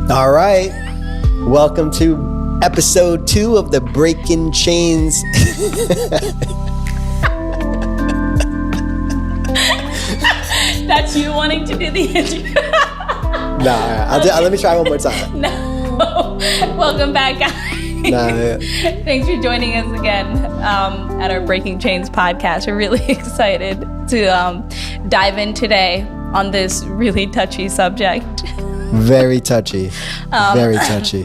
All right. Welcome to episode 2 of the Breaking Chains. That's you wanting to do the intro. Let me try one more time. No. Welcome back, guys. Thanks for joining us again at our Breaking Chains podcast. We're really excited to dive in today on this really touchy subject. Very touchy. Very touchy.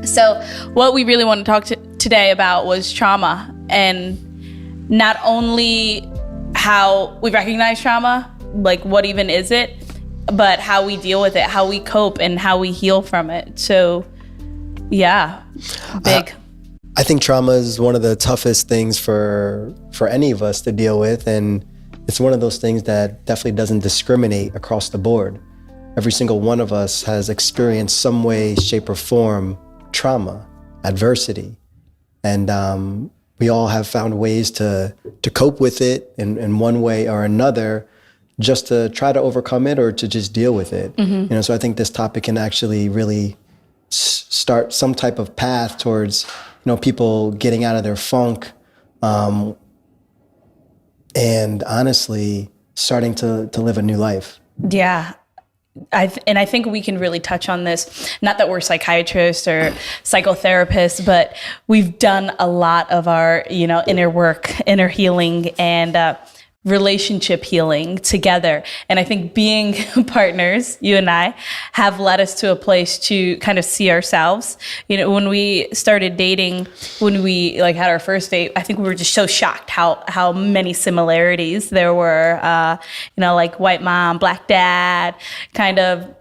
So what we really want to talk today about was trauma, and not only how we recognize trauma, like what even is it, but how we deal with it, how we cope, and how we heal from it. So yeah, big. I think trauma is one of the toughest things for any of us to deal with, and it's one of those things that definitely doesn't discriminate across the board. Every single one of us has experienced some way, shape, or form trauma, adversity, and we all have found ways to cope with it in one way or another, just to try to overcome it or to just deal with it. Mm-hmm. So I think this topic can actually really start some type of path towards people getting out of their funk, and honestly starting to live a new life. Yeah. I think we can really touch on this. Not that we're psychiatrists or psychotherapists, but we've done a lot of our, inner work, inner healing, and relationship healing together. And I think being partners, you and I, have led us to a place to kind of see ourselves. When we started dating, when we had our first date, I think we were just so shocked how many similarities there were. Like white mom, black dad, kind of,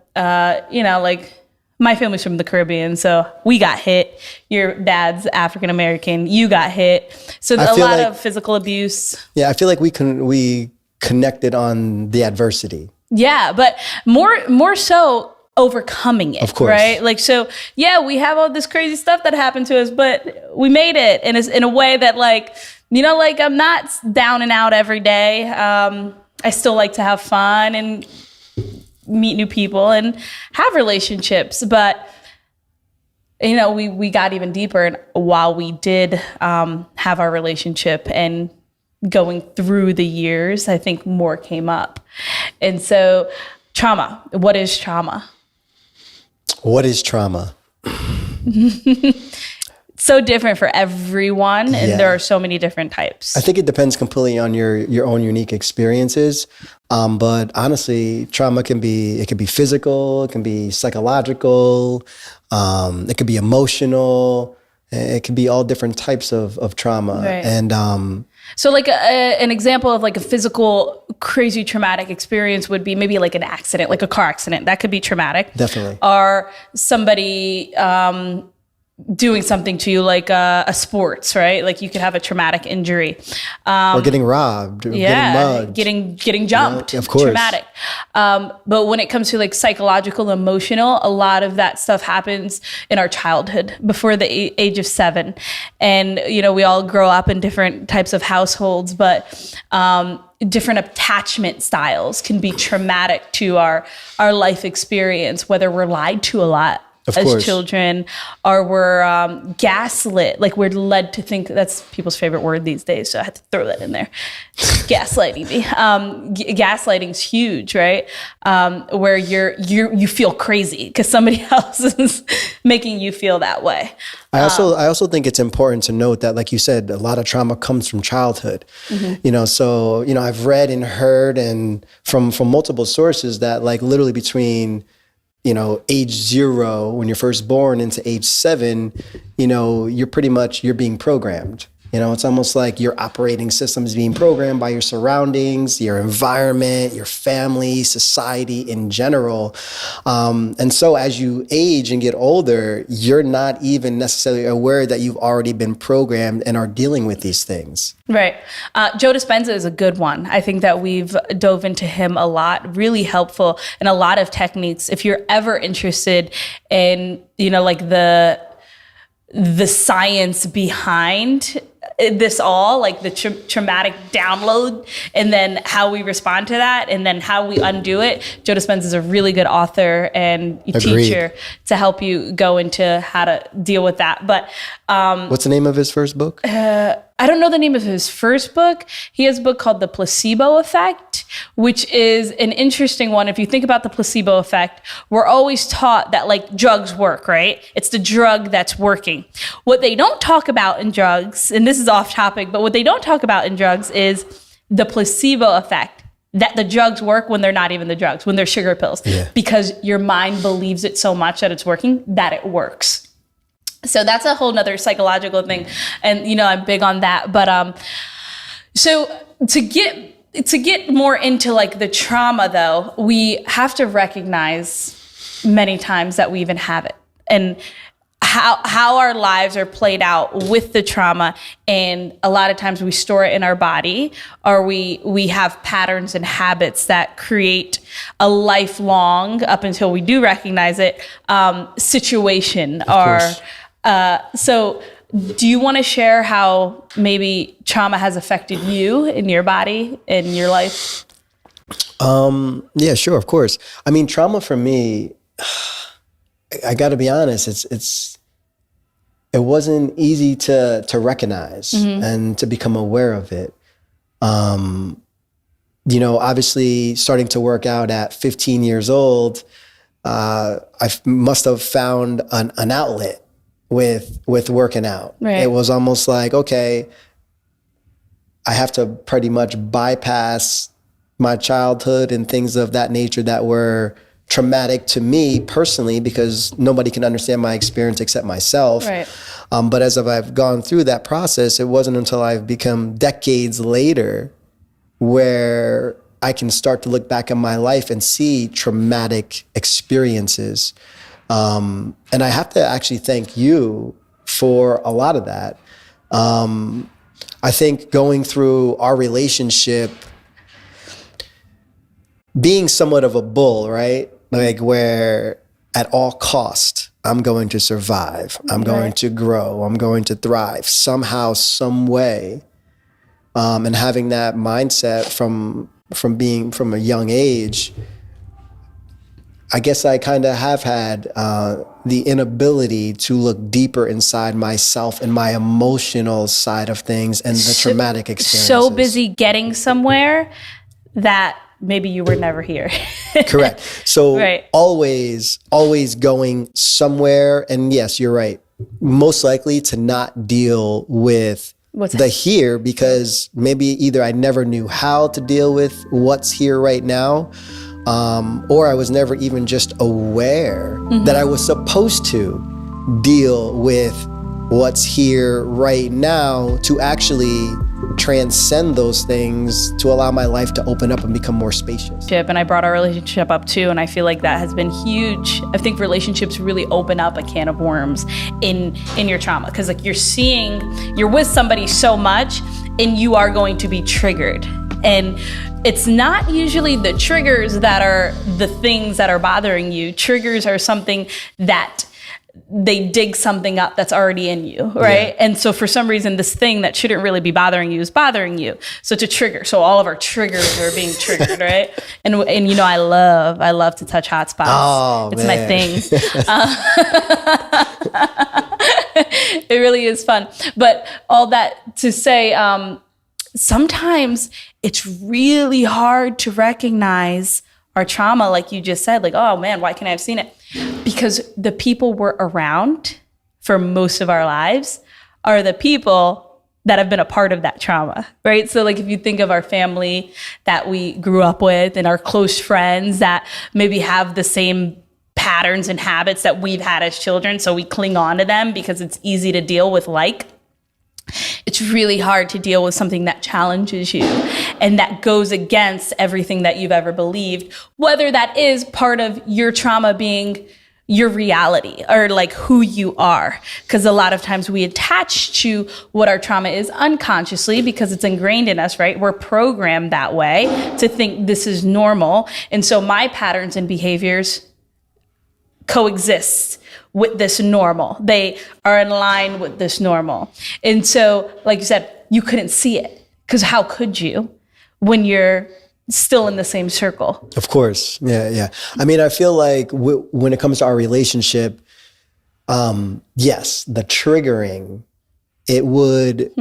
my family's from the Caribbean, so we got hit. Your dad's African American, you got hit. So a lot of physical abuse. Yeah, I feel like we connected on the adversity. Yeah, but more so overcoming it, of course. Right? We have all this crazy stuff that happened to us, but we made it, and it's in a way that I'm not down and out every day. I still like to have fun and meet new people and have relationships, but we got even deeper, and while we did have our relationship and going through the years, I think more came up. And so trauma, what is trauma? What is trauma? So different for everyone, and there are so many different types. I think it depends completely on your own unique experiences. But honestly, trauma can be physical, it can be psychological, it could be emotional, it can be all different types of trauma. Right. And so an example of a physical, crazy traumatic experience would be maybe an accident, like a car accident. That could be traumatic. Definitely. Or somebody doing something to you, like a sports, right? You could have a traumatic injury. Or getting robbed, getting mugged. Getting jumped. Of course. Traumatic. But when it comes to psychological, emotional, a lot of that stuff happens in our childhood before the age of 7. And, we all grow up in different types of households, but different attachment styles can be traumatic to our life experience, whether we're lied to a lot as children, or we're gaslit. We're led to think, that's people's favorite word these days, so I had to throw that in there. Gaslighting me. Gaslighting's huge, right? Where you feel crazy because somebody else is making you feel that way. I also think it's important to note that, like you said, a lot of trauma comes from childhood. Mm-hmm. So I've read and heard and from multiple sources that literally between age 0, when you're first born, into age 7, you're being programmed. It's almost like your operating system is being programmed by your surroundings, your environment, your family, society in general. And so as you age and get older, you're not even necessarily aware that you've already been programmed and are dealing with these things. Right. Joe Dispenza is a good one. I think that we've dove into him a lot, really helpful, and a lot of techniques. If you're ever interested in, the science behind this all, like the traumatic download, and then how we respond to that, and then how we undo it. Joe Dispenza is a really good author and teacher to help you go into how to deal with that. But what's the name of his first book? I don't know the name of his first book. He has a book called The Placebo Effect, which is an interesting one. If you think about the placebo effect, we're always taught that like drugs work, right? It's the drug that's working. What they don't talk about in drugs, and this is off topic, but what they don't talk about in drugs is the placebo effect, that the drugs work when they're not even the drugs, when they're sugar pills, because your mind believes it so much that it's working, that it works. So that's a whole nother psychological thing. And, I'm big on that. But so to get more into like the trauma, though, we have to recognize many times that we even have it, and how our lives are played out with the trauma. And a lot of times we store it in our body, or we have patterns and habits that create a lifelong, up until we do recognize it, situation. So do you want to share how maybe trauma has affected you in your body, in your life? Yeah, sure. Of course. I mean, trauma for me, I got to be honest, it wasn't easy to recognize and to become aware of it. Obviously starting to work out at 15 years old, I must have found an outlet with working out. Right. It was almost like, okay, I have to pretty much bypass my childhood and things of that nature that were traumatic to me personally, because nobody can understand my experience except myself. Right. But as I've gone through that process, it wasn't until I've become decades later where I can start to look back at my life and see traumatic experiences. And I have to actually thank you for a lot of that. I think going through our relationship, being somewhat of a bull, right? Like where at all cost, I'm going to survive. I'm going to grow. I'm going to thrive somehow, some way. And having that mindset from a young age, I guess I kind of have had the inability to look deeper inside myself and my emotional side of things and the traumatic experiences. So busy getting somewhere that maybe you were never here. Correct. So always going somewhere. And yes, you're right. Most likely to not deal with the here, because maybe either I never knew how to deal with what's here right now, or I was never even just aware that I was supposed to deal with what's here right now to actually transcend those things to allow my life to open up and become more spacious. And I brought our relationship up too, and I feel like that has been huge. I think relationships really open up a can of worms in your trauma, because like you're with somebody so much and you are going to be triggered. And it's not usually the triggers that are the things that are bothering you. Triggers are something that they dig something up that's already in you, right? Yeah. And so for some reason, this thing that shouldn't really be bothering you is bothering you. So it's a trigger. So all of our triggers are being triggered, right? And I love to touch hot spots. Oh, it's man. my thing. It really is fun. But all that to say, sometimes it's really hard to recognize our trauma, like you just said, like, oh man, why can't I have seen it? Because the people we're around for most of our lives are the people that have been a part of that trauma, right? So like if you think of our family that we grew up with and our close friends that maybe have the same patterns and habits that we've had as children, so we cling on to them because it's easy to deal with. It's really hard to deal with something that challenges you and that goes against everything that you've ever believed, whether that is part of your trauma being your reality or like who you are. Because a lot of times we attach to what our trauma is unconsciously because it's ingrained in us, right? We're programmed that way to think this is normal. And so my patterns and behaviors coexist with this normal. They are in line with this normal. And so, like you said, you couldn't see it, because how could you when you're still in the same circle? Of course. Yeah. I mean, I feel like when it comes to our relationship, yes, the triggering, it would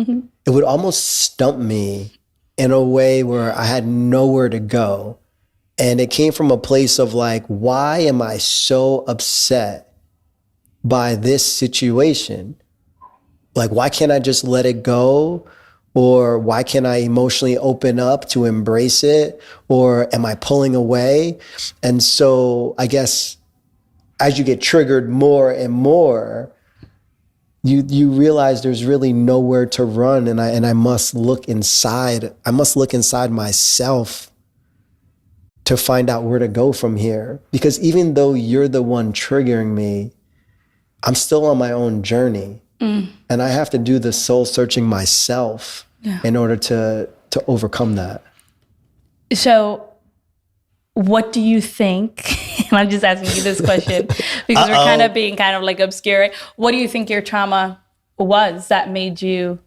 almost stump me in a way where I had nowhere to go. And it came from a place of like, why am I so upset by this situation? Like, why can't I just let it go? Or why can't I emotionally open up to embrace it? Or am I pulling away? And so I guess as you get triggered more and more, you realize there's really nowhere to run, and I must look inside. I must look inside myself to find out where to go from here. Because even though you're the one triggering me, I'm still on my own journey. And I have to do the soul searching myself in order to overcome that. So what do you think, and I'm just asking you this question because we're kind of being kind of like obscure. What do you think your trauma was that made you,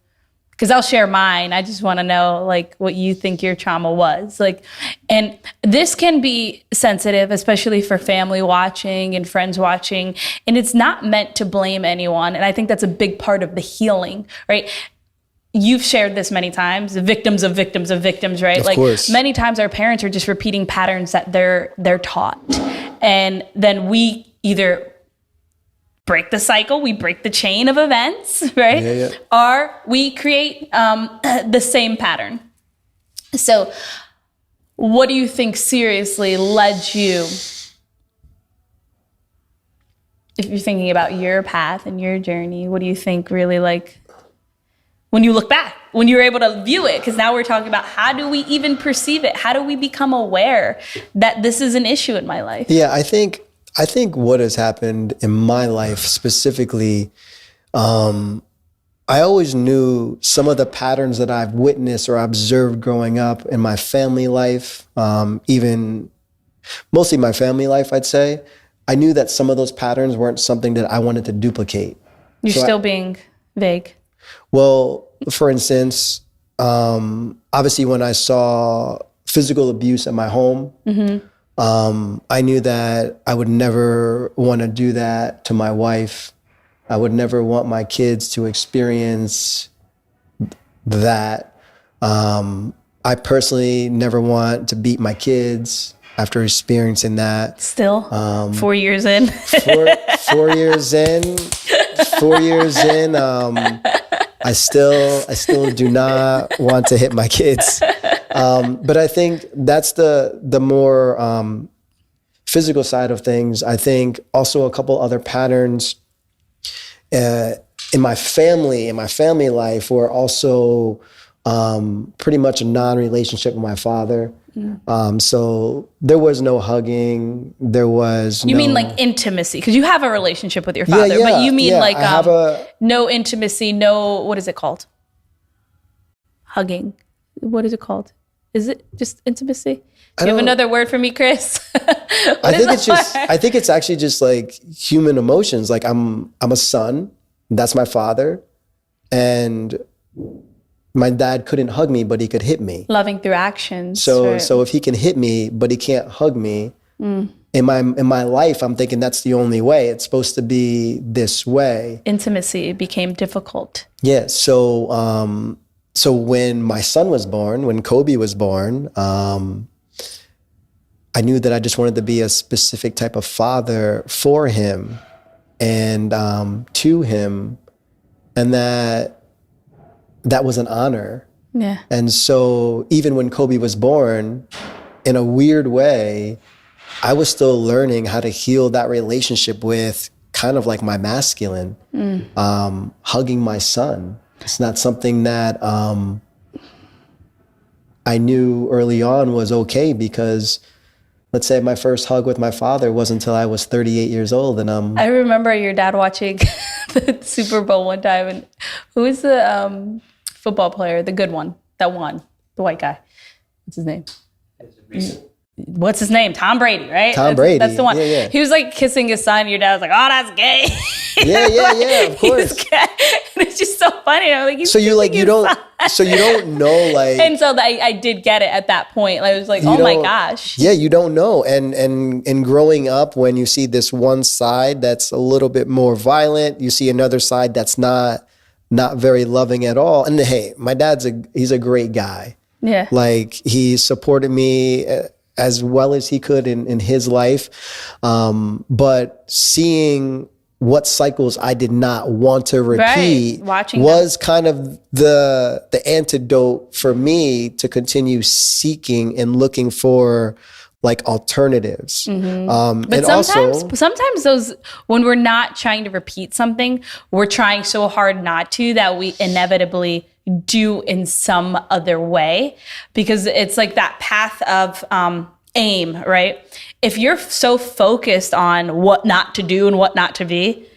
because I'll share mine. I just want to know like what you think your trauma was. Like, and this can be sensitive, especially for family watching and friends watching. And it's not meant to blame anyone. And I think that's a big part of the healing, right? You've shared this many times, victims of victims of victims, right? Of course. Many times our parents are just repeating patterns that they're taught. And then we either break the cycle, we break the chain of events, right? Yeah. Or we create the same pattern. So what do you think seriously led you, if you're thinking about your path and your journey, what do you think really, like, when you look back, when you're able to view it? Because now we're talking about how do we even perceive it? How do we become aware that this is an issue in my life? Yeah, I think what has happened in my life specifically, I always knew some of the patterns that I've witnessed or observed growing up in my family life, even mostly my family life, I'd say. I knew that some of those patterns weren't something that I wanted to duplicate. You're still being vague. Well, for instance, obviously when I saw physical abuse at my home, I knew that I would never want to do that to my wife. I would never want my kids to experience that. I personally never want to beat my kids after experiencing that. Still, 4 years in. 4 years in, 4 years in, I still do not want to hit my kids. But I think that's the more physical side of things. I think also a couple other patterns in my family life were also pretty much a non-relationship with my father. So there was no hugging. You mean like intimacy? Because you have a relationship with your father, but you mean like no intimacy, no, what is it called? Hugging. What is it called? Is it just intimacy? Do you have another word for me, Chris? I think it's actually just like human emotions. Like I'm a son. That's my father. And my dad couldn't hug me, but he could hit me. Loving through actions. So right. So if he can hit me, but he can't hug me, in my life, I'm thinking that's the only way. It's supposed to be this way. Intimacy became difficult. Yeah. So when my son was born, when Kobe was born, I knew that I just wanted to be a specific type of father for him and to him, and that was an honor. Yeah. And so even when Kobe was born, in a weird way, I was still learning how to heal that relationship with kind of like my masculine, hugging my son. It's not something that I knew early on was okay, because let's say my first hug with my father wasn't until I was 38 years old. And I remember your dad watching the Super Bowl one time. And who is the football player, the good one that won, the white guy? What's his name? what's his name? Tom Brady, right? Tom Brady. That's the one. Yeah, yeah. He was like kissing his son. Your dad was like, oh, that's gay. Yeah, of course. And it's just so funny. I'm like, So you don't know, like, and so I did get it at that point. I was like, oh my gosh. Yeah, you don't know. And growing up, when you see this one side that's a little bit more violent, you see another side that's not very loving at all. And hey, my he's a great guy. Yeah. Like, he supported me as well as he could in his life. But seeing what cycles I did not want to repeat was kind of the antidote for me to continue seeking and looking for like alternatives. But and sometimes those, when we're not trying to repeat something, we're trying so hard not to that we inevitably do in some other way, because it's like that path of aim, right? If you're so focused on what not to do and what not to be,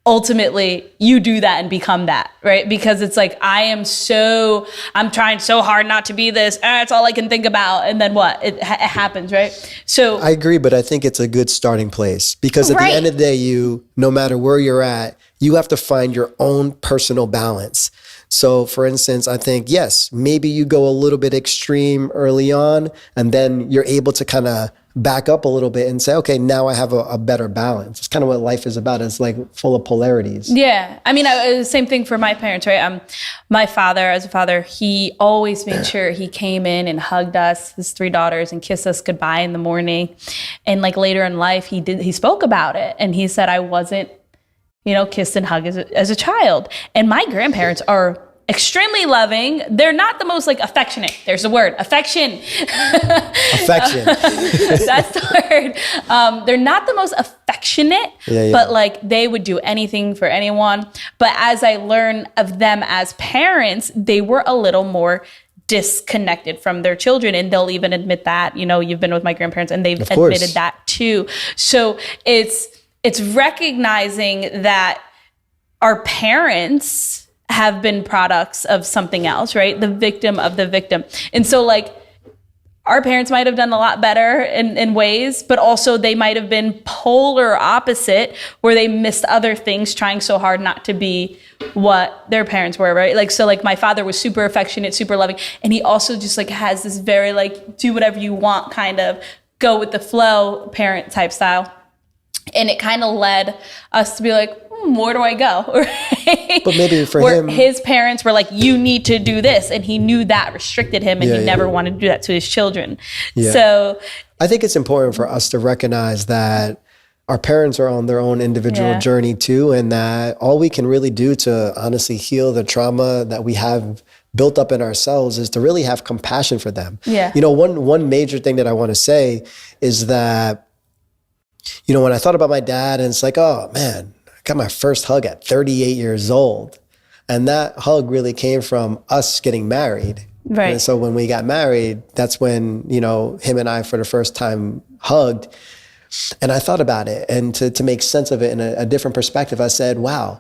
ultimately you do that and become that, right? Because it's like, I'm trying so hard not to be this. It's all I can think about. And then what? It happens, right? So I agree, but I think it's a good starting place, because at the end of the day, no matter where you're at, you have to find your own personal balance. So for instance, I think, yes, maybe you go a little bit extreme early on, and then you're able to kind of back up a little bit and say, okay, now I have a better balance. It's kind of what life is about. It's like full of polarities. Yeah. I mean, same thing for my parents, right? My father, as a father, he always made sure he came in and hugged us, his 3 daughters, and kissed us goodbye in the morning. And like later in life, he spoke about it. And he said, I wasn't, kissed and hugged as a child. And my grandparents are extremely loving. They're not the most like affectionate. There's the word, affection. Affection. That's the word. They're not the most affectionate, but like they would do anything for anyone. But as I learn of them as parents, they were a little more disconnected from their children, and they'll even admit that. You've been with my grandparents, and they've admitted that too. So it's recognizing that our parents have been products of something else, right? The victim of the victim. And so like our parents might have done a lot better in ways, but also they might have been polar opposite, where they missed other things trying so hard not to be what their parents were, right? Like, so like my father was super affectionate, super loving. And he also just like has this very like, do whatever you want, kind of go with the flow parent type style. And it kind of led us to be like, where do I go? Right? But maybe for him, his parents were like, you need to do this. And he knew that restricted him, and he never wanted to do that to his children. Yeah. So I think it's important for us to recognize that our parents are on their own individual journey too. And that all we can really do to honestly heal the trauma that we have built up in ourselves is to really have compassion for them. Yeah. One major thing that I want to say is that, when I thought about my dad, and it's like, oh man, I got my first hug at 38 years old. And that hug really came from us getting married. Right. And so when we got married, that's when, him and I for the first time hugged. And I thought about it, and to make sense of it in a different perspective, I said, wow,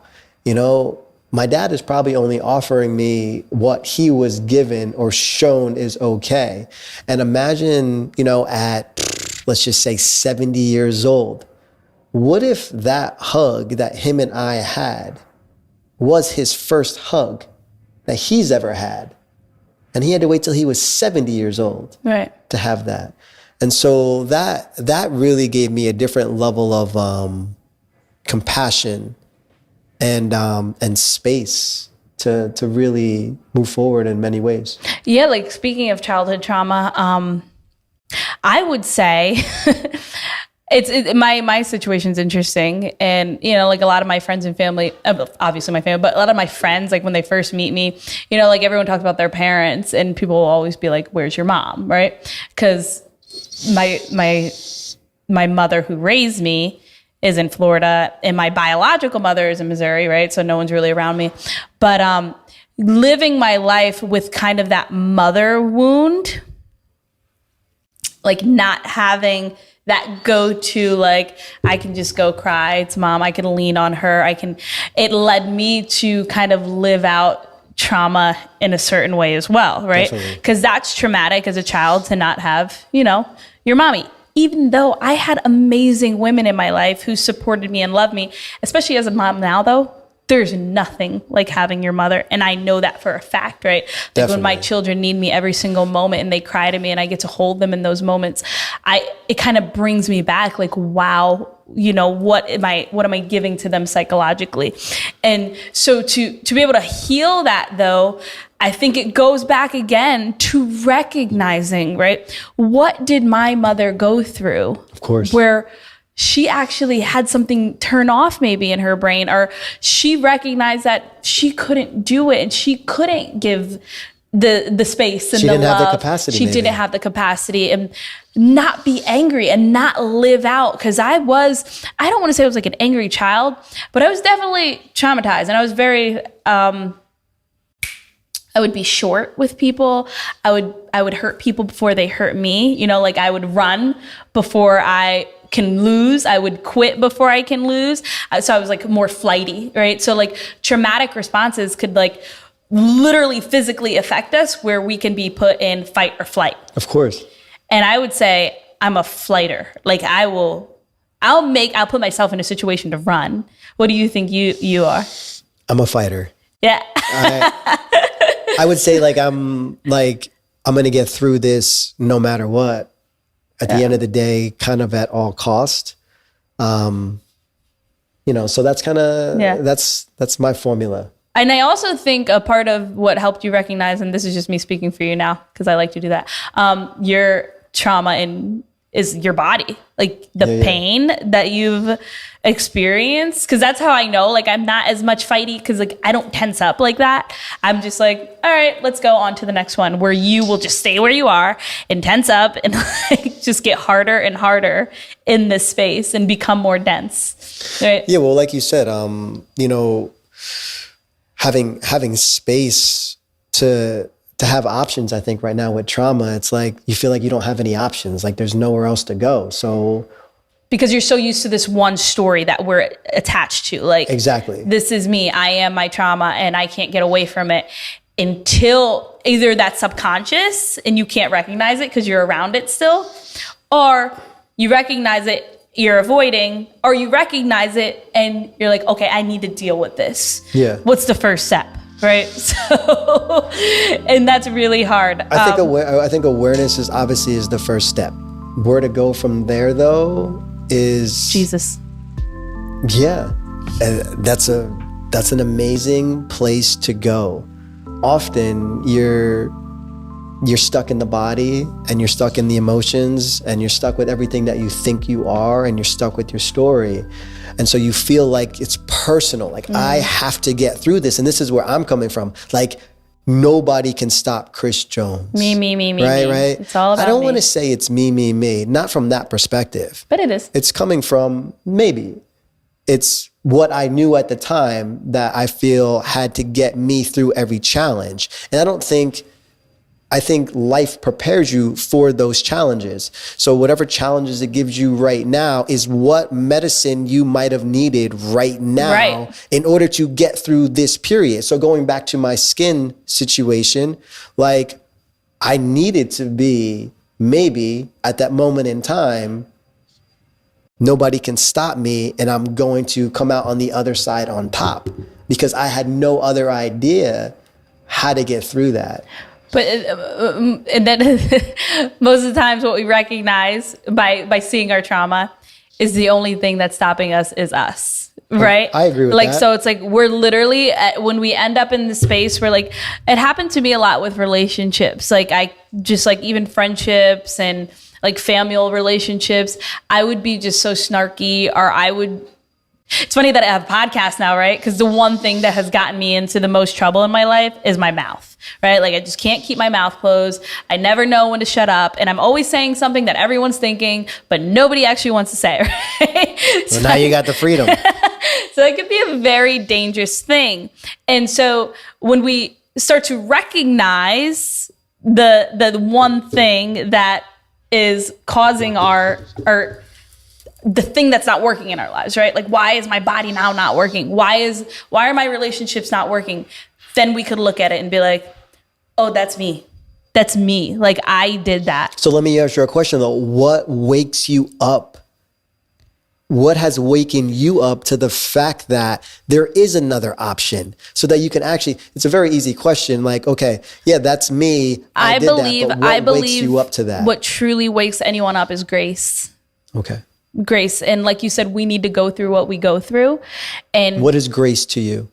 my dad is probably only offering me what he was given or shown is okay. And imagine, at, let's just say 70 years old, what if that hug that him and I had was his first hug that he's ever had? And he had to wait till he was 70 years old to have that. And so that really gave me a different level of compassion and space to really move forward in many ways. Yeah, like speaking of childhood trauma, I would say my situation's interesting, and like a lot of my friends and family, obviously my family, but a lot of my friends, like when they first meet me, like everyone talks about their parents, and people will always be like, "Where's your mom?" Right? Because my mother who raised me is in Florida, and my biological mother is in Missouri, right? So no one's really around me, but living my life with kind of that mother wound. Like not having that go-to, like I can just go cry to mom, I can lean on her, it led me to kind of live out trauma in a certain way as well, right? Because that's traumatic as a child to not have, your your mommy. Even though I had amazing women in my life who supported me and loved me, especially as a mom now, though, there's nothing like having your mother. And I know that for a fact, right? Like Definitely. when my children need me every single moment and they cry to me and I get to hold them in those moments, it kind of brings me back like, wow, you know, what am I giving to them psychologically? And so to be able to heal that, though, I think it goes back again to recognizing, right? What did my mother go through? Of course. Where she actually had something turn off maybe in her brain, or she recognized that she couldn't do it and she couldn't give the space and She the didn't love. have the capacity, She maybe. didn't have the capacity, and not be angry and not live out. Because I don't want to say I was like an angry child, but I was definitely traumatized, and I was very, I would be short with people. I would hurt people before they hurt me. You know, like I would run before I can lose. I would quit before I can lose. So I was like more flighty, right? So like traumatic responses could like literally physically affect us, where we can be put in fight or flight. Of course. And I would say I'm a flighter. Like I'll put myself in a situation to run. What do you think you are? I'm a fighter. Yeah. I would say I'm going to get through this no matter what. At the end of the day, kind of at all cost. So that's kind of, that's my formula. And I also think a part of what helped you recognize, and this is just me speaking for you now, because I like to do that, your trauma is your body, like the pain that you've experienced. Because that's how I know, like, I'm not as much fighty, because like I don't tense up like that. I'm just like, all right, let's go on to the next one, where you will just stay where you are and tense up and like just get harder and harder in this space and become more dense. Right? Yeah, well, like you said, having space to have options, I think right now with trauma, it's like you feel like you don't have any options, like there's nowhere else to go. So because you're so used to this one story that we're attached to, like, exactly, this is me, I am my trauma, and I can't get away from it until either that's subconscious and you can't recognize it because you're around it still, or you recognize it, you're avoiding, or you recognize it and you're like, okay, I need to deal with this. Yeah. What's the first step? Right. So, and that's really hard. I think awareness is the first step. Where to go from there, though, is Jesus. Yeah, that's an amazing place to go. Often you're stuck in the body, and you're stuck in the emotions, and you're stuck with everything that you think you are, and you're stuck with your story. And so you feel like it's personal, like I have to get through this. And this is where I'm coming from. Like nobody can stop Chris Jones. Me. Right. It's all about I don't me. want to say it's me, not from that perspective. But it is. It's coming from it's what I knew at the time that I feel had to get me through every challenge. And I think life prepares you for those challenges. So whatever challenges it gives you right now is what medicine you might have needed right now in order to get through this period. So going back to my skin situation, like I needed to be maybe at that moment in time, nobody can stop me and I'm going to come out on the other side on top, because I had no other idea how to get through that. But and then most of the times what we recognize by seeing our trauma is the only thing that's stopping us is us, right? I agree with like, that. So it's like we're literally, when we end up in the space where like, it happened to me a lot with relationships. Like I just like even friendships and like familial relationships, I would be just so snarky, or it's funny that I have a podcast now, right? Because the one thing that has gotten me into the most trouble in my life is my mouth, right? Like I just can't keep my mouth closed. I never know when to shut up. And I'm always saying something that everyone's thinking, but nobody actually wants to say, right? So now you got the freedom. So it could be a very dangerous thing. And so when we start to recognize the one thing that is causing the thing that's not working in our lives, right? Like, why is my body now not working? Why are my relationships not working? Then we could look at it and be like, oh, that's me. That's me. Like, I did that. So let me ask you a question though. What wakes you up? What has wakened you up to the fact that there is another option so that you can actually, it's a very easy question. Like, okay, yeah, that's me. I believe wakes you up to that? What truly wakes anyone up is grace. Okay. Grace. And like you said, we need to go through what we go through. And what is grace to you?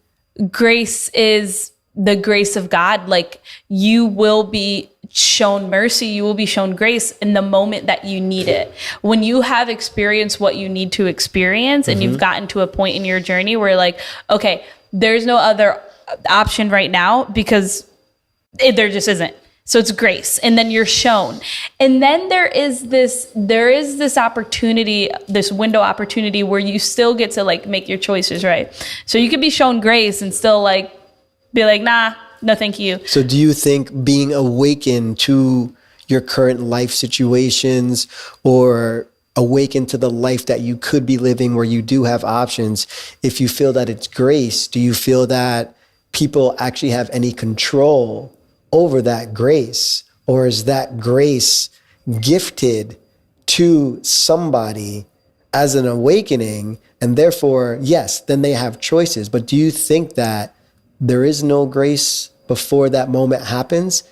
Grace is the grace of God. Like, you will be shown mercy, you will be shown grace in the moment that you need it. When you have experienced what you need to experience and you've gotten to a point in your journey where like, okay, there's no other option right now because there just isn't. So it's grace. And then you're shown. And then there is this opportunity, this window opportunity where you still get to like make your choices, right? So you could be shown grace and still like be like, nah, no, thank you. So do you think being awakened to your current life situations or awakened to the life that you could be living where you do have options, if you feel that it's grace, do you feel that people actually have any control over that grace? Or is that grace gifted to somebody as an awakening? And therefore, yes, then they have choices. But do you think that there is no grace before that moment happens?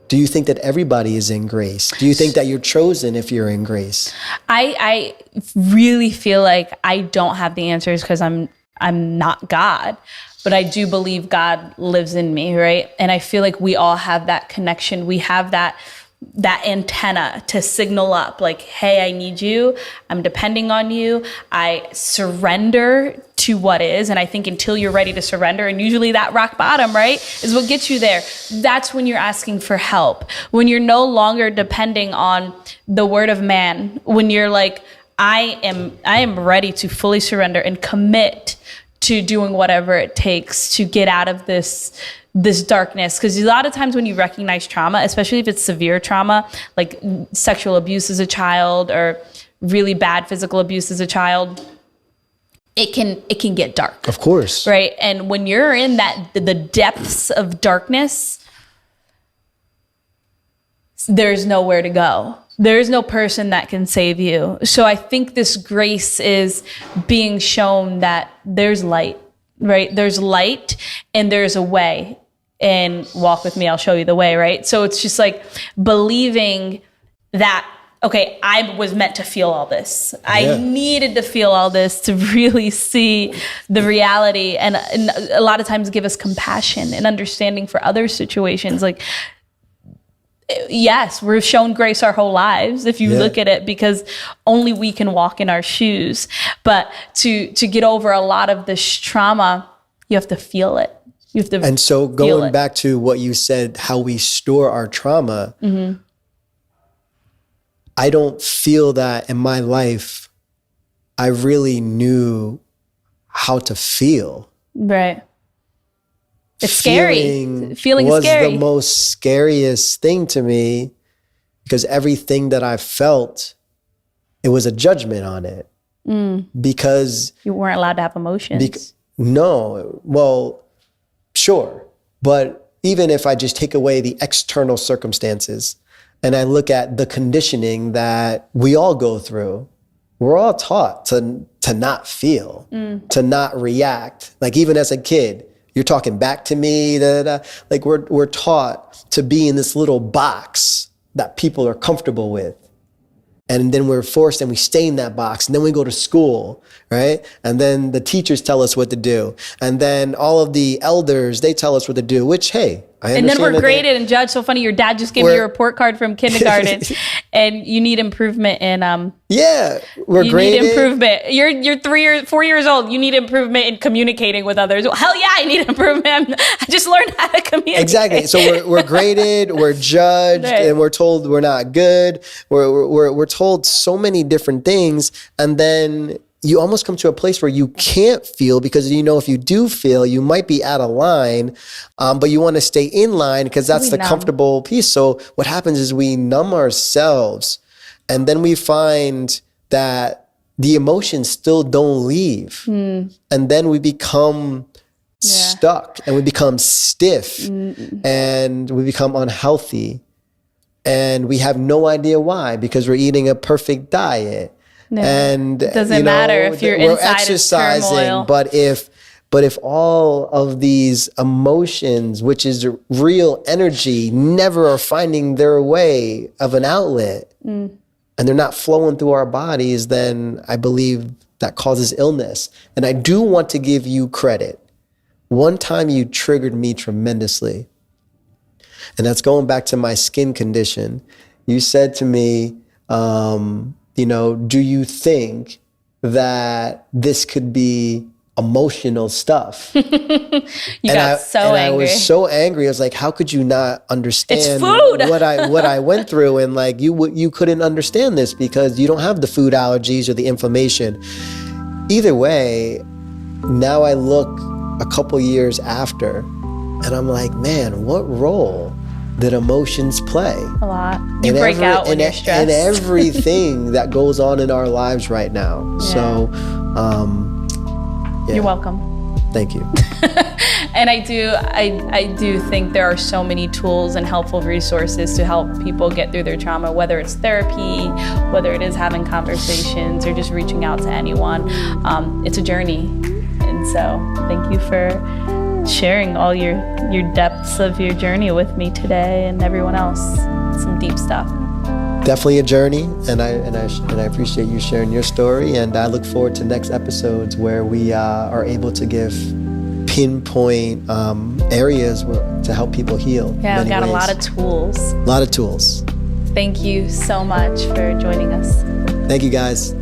Do you think that everybody is in grace? Do you think that you're chosen if you're in grace? I really feel like I don't have the answers because I'm not God, but I do believe God lives in me, right? And I feel like we all have that connection. We have that antenna to signal up like, hey, I need you. I'm depending on you. I surrender to what is. And I think until you're ready to surrender, and usually that rock bottom, right, is what gets you there. That's when you're asking for help. When you're no longer depending on the word of man. When you're like, I am ready to fully surrender and commit to doing whatever it takes to get out of this darkness. Because a lot of times when you recognize trauma, especially if it's severe trauma, like sexual abuse as a child or really bad physical abuse as a child, it can get dark. Of course. Right? And when you're in the depths of darkness, there's nowhere to go. There's no person that can save you. So I think this grace is being shown that there's light, right? There's light and there's a way. And walk with me, I'll show you the way, right? So it's just like believing that, okay, I was meant to feel all this. I needed to feel all this to really see the reality. And a lot of times give us compassion and understanding for other situations. Like, yes, we're shown grace our whole lives if you look at it, because only we can walk in our shoes. But to get over a lot of this trauma, you have to feel it. You have to. And so going back to what you said, how we store our trauma, I don't feel that in my life I really knew how to feel. Right. It's scary. Feeling is scary. Was the most scariest thing to me, because everything that I felt, it was a judgment on it. Because you weren't allowed to have emotions. No. Well, sure. But even if I just take away the external circumstances and I look at the conditioning that we all go through, we're all taught to not feel, to not react. Like even as a kid, you're talking back to me, like we're taught to be in this little box that people are comfortable with. And then we're forced and we stay in that box. And then we go to school, right? And then the teachers tell us what to do. And then all of the elders, they tell us what to do, which, hey, I understand. And then we're graded and judged. So funny, your dad just gave you a report card from kindergarten and you need improvement in we're graded. You need improvement. You're 4 years old. You need improvement in communicating with others. Well, hell yeah, I need improvement. I just learned how to communicate. Exactly. So we're graded, we're judged, and we're told we're not good. We're told so many different things, and then you almost come to a place where you can't feel, because if you do feel, you might be out of line, but you want to stay in line because that's the comfortable piece. So what happens is we numb ourselves, and then we find that the emotions still don't leave. And then we become stuck and we become stiff and we become unhealthy. and we have no idea why, because we're eating a perfect diet. No, And it doesn't matter if your we're inside is turmoil. but if all of these emotions, which is real energy, never are finding their way of an outlet, and they're not flowing through our bodies, then I believe that causes illness. And I do want to give you credit. One time you triggered me tremendously, and that's going back to my skin condition. You said to me, do you think that this could be emotional stuff? You got so angry. I was so angry. I was like, how could you not understand It's food. what I went through? And like, you couldn't understand this because you don't have the food allergies or the inflammation. Either way, now I look a couple years after and I'm like, man, what role did emotions play? A lot. You break out when you're stressed. And everything that goes on in our lives right now. Yeah. So, You're welcome. Thank you. And I do think there are so many tools and helpful resources to help people get through their trauma, whether it's therapy, whether it is having conversations or just reaching out to anyone. It's a journey. And so thank you for sharing all your depths of your journey with me today and everyone else. Some deep stuff. Definitely a journey, and I appreciate you sharing your story, and I look forward to next episodes where we are able to give pinpoint areas to help people heal. Yeah, we've got a lot of tools. A lot of tools. Thank you so much for joining us. Thank you, guys.